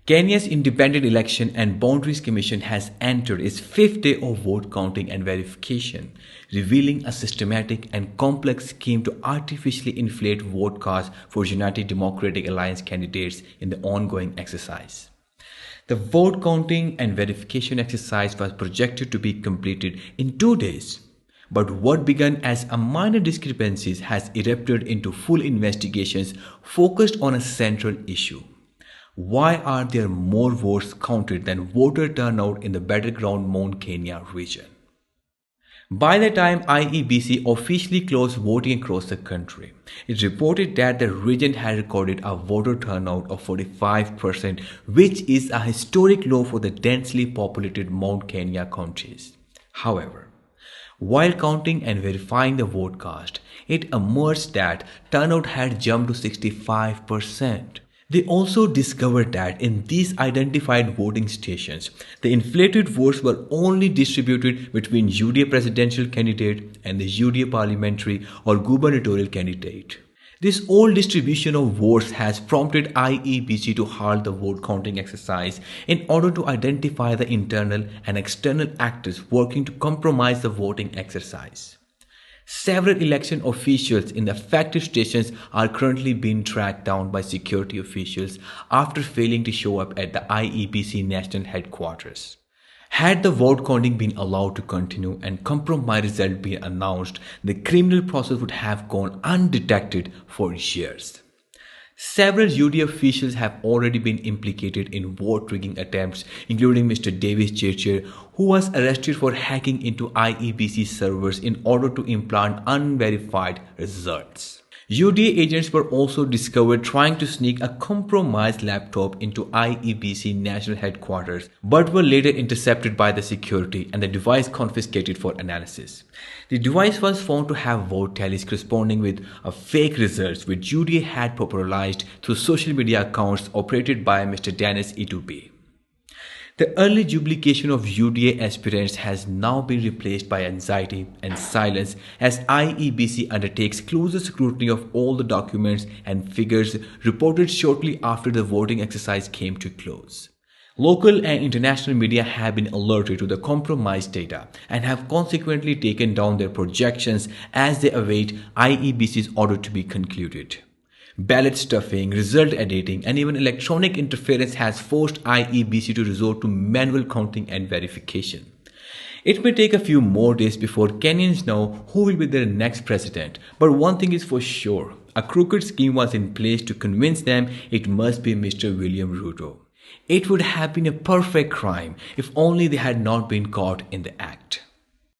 Kenya's Independent Election and Boundaries Commission has entered its fifth day of vote counting and verification, revealing a systematic and complex scheme to artificially inflate vote counts for United Democratic Alliance candidates in the ongoing exercise. The vote counting and verification exercise was projected to be completed in 2 days. But what began as a minor discrepancies has erupted into full investigations focused on a central issue. Why are there more votes counted than voter turnout in the battleground Mount Kenya region? By the time IEBC officially closed voting across the country, it reported that the region had recorded a voter turnout of 45%, which is a historic low for the densely populated Mount Kenya counties. However, while counting and verifying the vote cast, it emerged that turnout had jumped to 65%. They also discovered that in these identified voting stations, the inflated votes were only distributed between UDA presidential candidate and the UDA parliamentary or gubernatorial candidate. This old distribution of votes has prompted IEBC to halt the vote counting exercise in order to identify the internal and external actors working to compromise the voting exercise. Several election officials in the affected stations are currently being tracked down by security officials after failing to show up at the IEBC national headquarters. Had the vote counting been allowed to continue and compromise result been announced, the criminal process would have gone undetected for years. Several UDA officials have already been implicated in vote rigging attempts, including Mr. Davis Chirchir, who was arrested for hacking into IEBC servers in order to implant unverified results. UDA agents were also discovered trying to sneak a compromised laptop into IEBC national headquarters, but were later intercepted by the security and the device confiscated for analysis. The device was found to have vote tallies corresponding with fake results which UDA had popularized through social media accounts operated by Mr. Dennis Itube. The early duplication of UDA aspirants has now been replaced by anxiety and silence as IEBC undertakes closer scrutiny of all the documents and figures reported shortly after the voting exercise came to close. Local and international media have been alerted to the compromised data and have consequently taken down their projections as they await IEBC's order to be concluded. Ballot stuffing, result editing, and even electronic interference has forced IEBC to resort to manual counting and verification. It may take a few more days before Kenyans know who will be their next president, but one thing is for sure, a crooked scheme was in place to convince them it must be Mr. William Ruto. It would have been a perfect crime if only they had not been caught in the act.